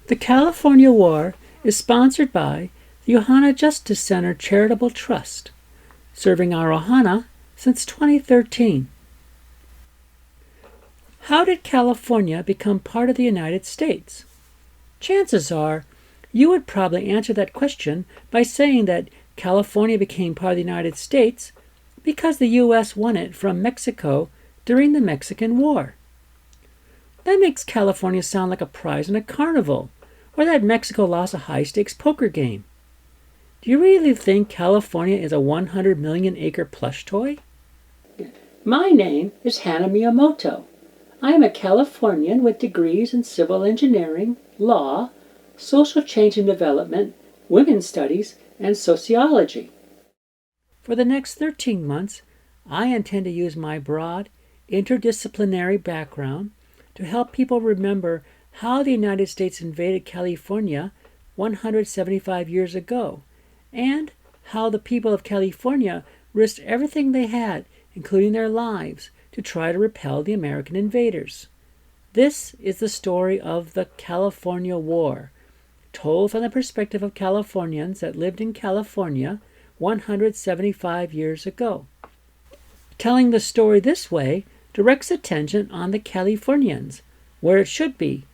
The California War is sponsored by the Ohana Justice Center Charitable Trust, serving our Ohana since 2013. How did California become part of the United States? Chances are you would probably answer that question by saying that California became part of the United States because the U.S. won it from Mexico during the Mexican War. That makes California sound like a prize in a carnival, or that Mexico lost a high-stakes poker game. Do you really think California is a 100 million acre plush toy? My name is Hana Miyamoto. I am a Californian with degrees in civil engineering, law, social change and development, women's studies, and sociology. For the next 13 months, I intend to use my broad, interdisciplinary background to help people remember how the United States invaded California 175 years ago, and how the people of California risked everything they had, including their lives, to try to repel the American invaders. This is the story of the California War, told from the perspective of Californians that lived in California 175 years ago. Telling the story this way directs attention on the Californians, where it should be,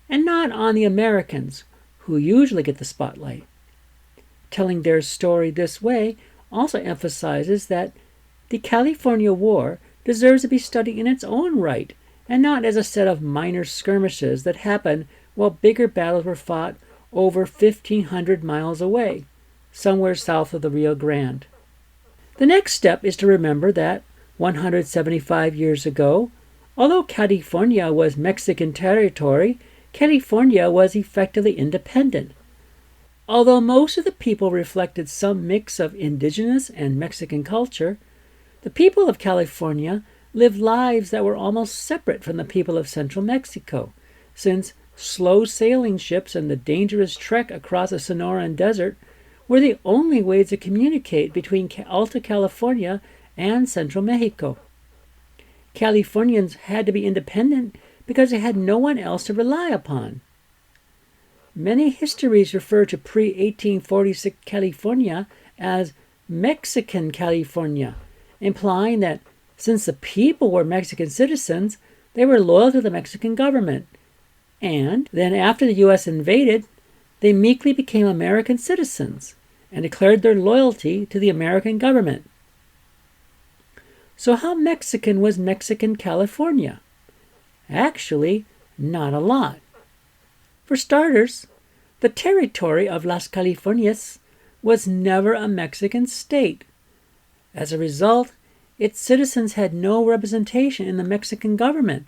and not on the Americans, who usually get the spotlight. Telling their story this way also emphasizes that the California War deserves to be studied in its own right, and not as a set of minor skirmishes that happened while bigger battles were fought over 1,500 miles away, somewhere south of the Rio Grande. The next step is to remember that 175 years ago, although California was Mexican territory, California was effectively independent. Although most of the people reflected some mix of indigenous and Mexican culture, the people of California lived lives that were almost separate from the people of central Mexico, since slow sailing ships and the dangerous trek across the Sonoran Desert were the only ways to communicate between Alta California and central Mexico. Californians had to be independent because they had no one else to rely upon. Many histories refer to pre-1846 California as Mexican California, implying that since the people were Mexican citizens, they were loyal to the Mexican government. And then after the U.S. invaded, they meekly became American citizens and declared their loyalty to the American government. So how Mexican was Mexican California? Actually, not a lot. For starters, the territory of Las Californias was never a Mexican state. As a result, its citizens had no representation in the Mexican government,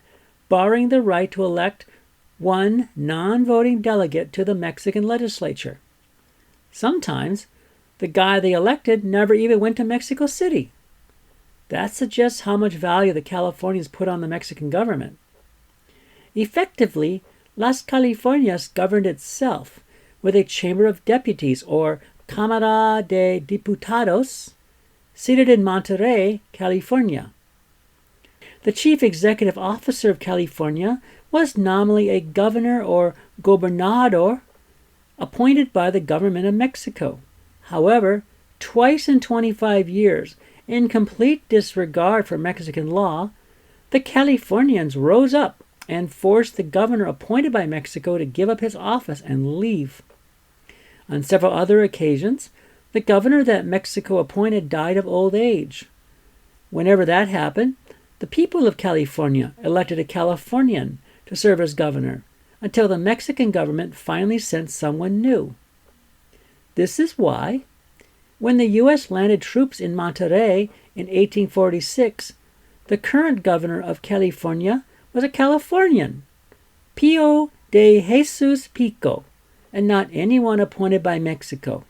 barring the right to elect one non-voting delegate to the Mexican legislature. Sometimes, the guy they elected never even went to Mexico City. That suggests how much value the Californians put on the Mexican government. Effectively, Las Californias governed itself with a Chamber of Deputies, or Cámara de Diputados, seated in Monterey, California. The chief executive officer of California was nominally a governor or gobernador appointed by the government of Mexico. However, twice in 25 years, in complete disregard for Mexican law, the Californians rose up and forced the governor appointed by Mexico to give up his office and leave. On several other occasions, the governor that Mexico appointed died of old age. Whenever that happened, the people of California elected a Californian to serve as governor, until the Mexican government finally sent someone new. This is why, when the U.S. landed troops in Monterey in 1846, the current governor of California was a Californian, Pío de Jesús Pico, and not anyone appointed by Mexico.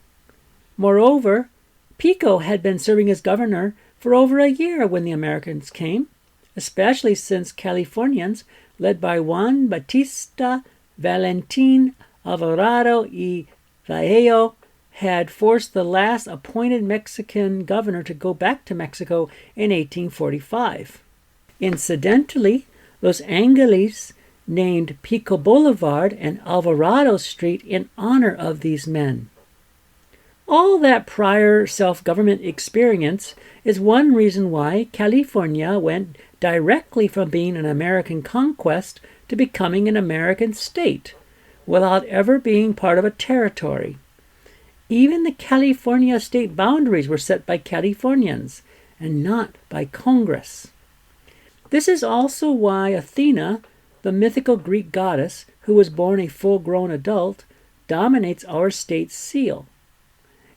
Moreover, Pico had been serving as governor for over a year when the Americans came, especially since Californians, led by Juan Bautista Valentín Alvarado y Vallejo, had forced the last appointed Mexican governor to go back to Mexico in 1845. Incidentally, Los Angeles named Pico Boulevard and Alvarado Street in honor of these men. All that prior self-government experience is one reason why California went directly from being an American conquest to becoming an American state, without ever being part of a territory. Even the California state boundaries were set by Californians, and not by Congress. This is also why Athena, the mythical Greek goddess who was born a full-grown adult, dominates our state's seal.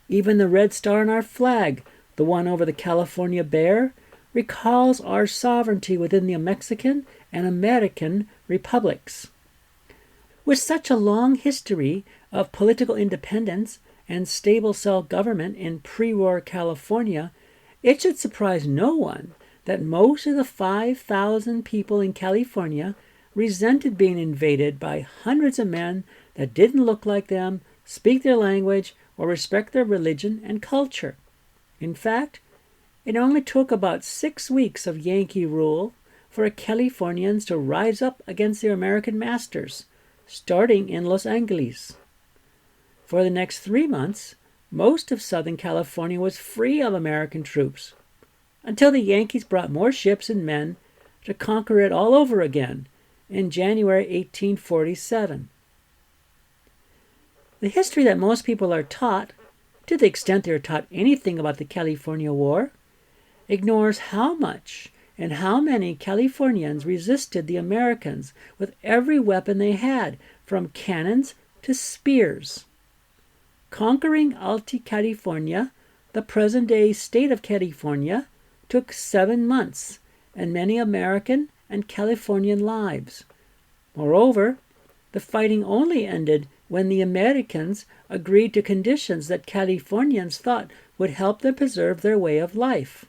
Even the red star on our flag, the one over the California bear, recalls our sovereignty within the Mexican and American republics. With such a long history of political independence and stable self-government in pre-war California, it should surprise no one that most of the 5,000 people in California resented being invaded by hundreds of men that didn't look like them, speak their language, or respect their religion and culture. In fact, it only took about 6 weeks of Yankee rule for Californians to rise up against their American masters, starting in Los Angeles. For the next 3 months, most of Southern California was free of American troops, until the Yankees brought more ships and men to conquer it all over again in January 1847. The history that most people are taught, to the extent they are taught anything about the California War, ignores how much and how many Californians resisted the Americans with every weapon they had, from cannons to spears. Conquering Alta California, the present-day state of California, took 7 months and many American and Californian lives. Moreover, the fighting only ended when the Americans agreed to conditions that Californians thought would help them preserve their way of life.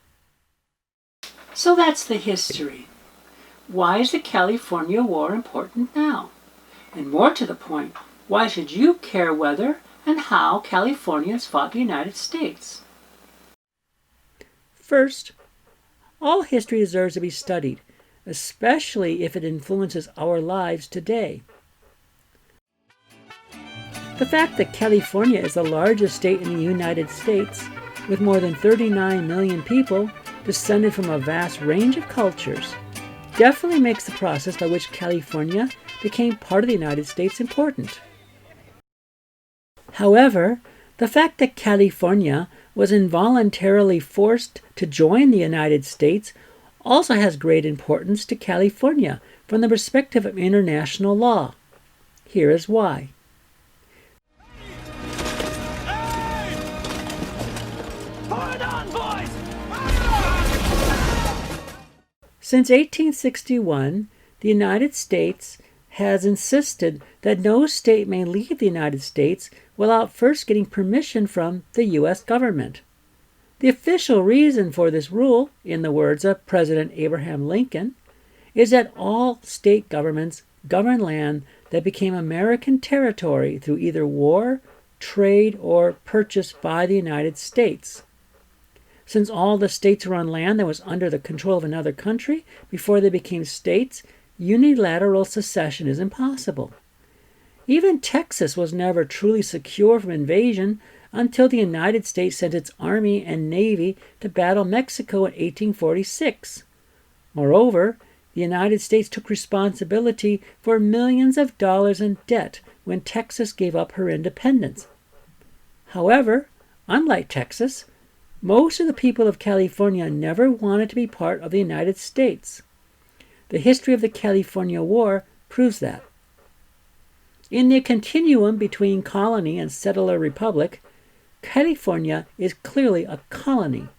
So that's the history. Why is the California War important now? And more to the point, why should you care whether and how Californians fought the United States? First, all history deserves to be studied, especially if it influences our lives today. The fact that California is the largest state in the United States, with more than 39 million people descended from a vast range of cultures, definitely makes the process by which California became part of the United States important. However, the fact that California was involuntarily forced to join the United States also has great importance to California from the perspective of international law. Here is why. Since 1861, the United States has insisted that no state may leave the United States without first getting permission from the U.S. government. The official reason for this rule, in the words of President Abraham Lincoln, is that all state governments govern land that became American territory through either war, trade, or purchase by the United States. Since all the states were on land that was under the control of another country before they became states, unilateral secession is impossible. Even Texas was never truly secure from invasion until the United States sent its army and navy to battle Mexico in 1846. Moreover, the United States took responsibility for millions of dollars in debt when Texas gave up her independence. However, unlike Texas, most of the people of California never wanted to be part of the United States. The history of the California War proves that. In the continuum between colony and settler republic, California is clearly a colony,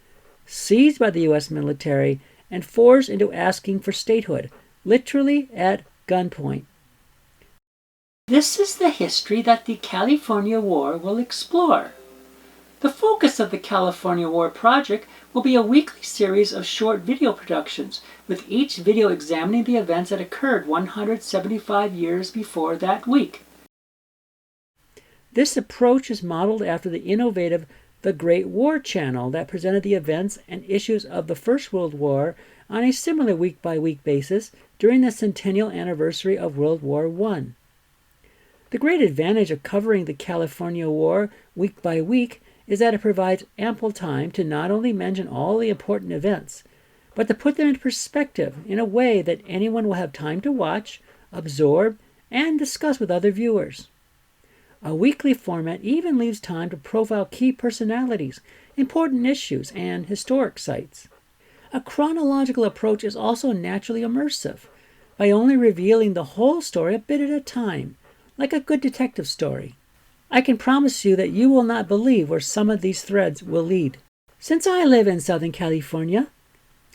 seized by the U.S. military and forced into asking for statehood, literally at gunpoint. This is the history that the California War will explore. The focus of the California War project will be a weekly series of short video productions, with each video examining the events that occurred 175 years before that week. This approach is modeled after the innovative the Great War Channel that presented the events and issues of the First World War on a similar week-by-week basis during the centennial anniversary of World War I. The great advantage of covering the California War week by week is that it provides ample time to not only mention all the important events, but to put them in perspective in a way that anyone will have time to watch, absorb, and discuss with other viewers. A weekly format even leaves time to profile key personalities, important issues, and historic sites. A chronological approach is also naturally immersive, by only revealing the whole story a bit at a time, like a good detective story. I can promise you that you will not believe where some of these threads will lead. Since I live in Southern California,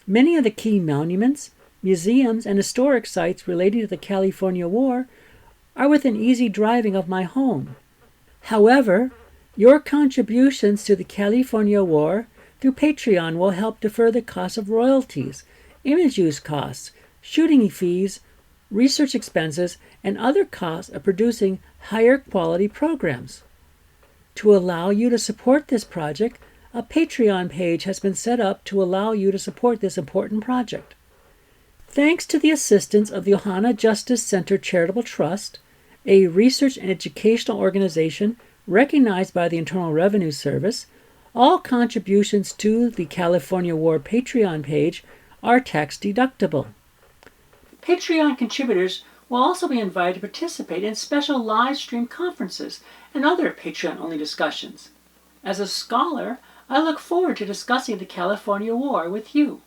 many of the key monuments, museums, and historic sites relating to the California War are within easy driving of my home. However, your contributions to the California War through Patreon will help defer the cost of royalties, image use costs, shooting fees, research expenses, and other costs of producing higher quality programs. To allow you to support this project, a Patreon page has been set up to allow you to support this important project. Thanks to the assistance of the Ohana Justice Center Charitable Trust, a research and educational organization recognized by the Internal Revenue Service, all contributions to the California War Patreon page are tax deductible. Patreon contributors will also be invited to participate in special live stream conferences and other Patreon-only discussions. As a scholar, I look forward to discussing the California War with you.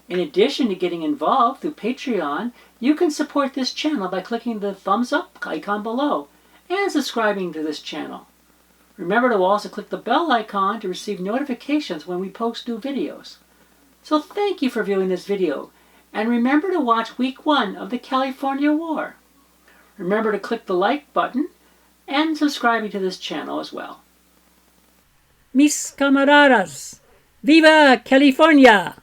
In addition to getting involved through Patreon, you can support this channel by clicking the thumbs up icon below and subscribing to this channel. Remember to also click the bell icon to receive notifications when we post new videos. So thank you for viewing this video, and remember to watch week 1 of the California War. Remember to click the like button and subscribing to this channel as well. Mis camaradas, viva California!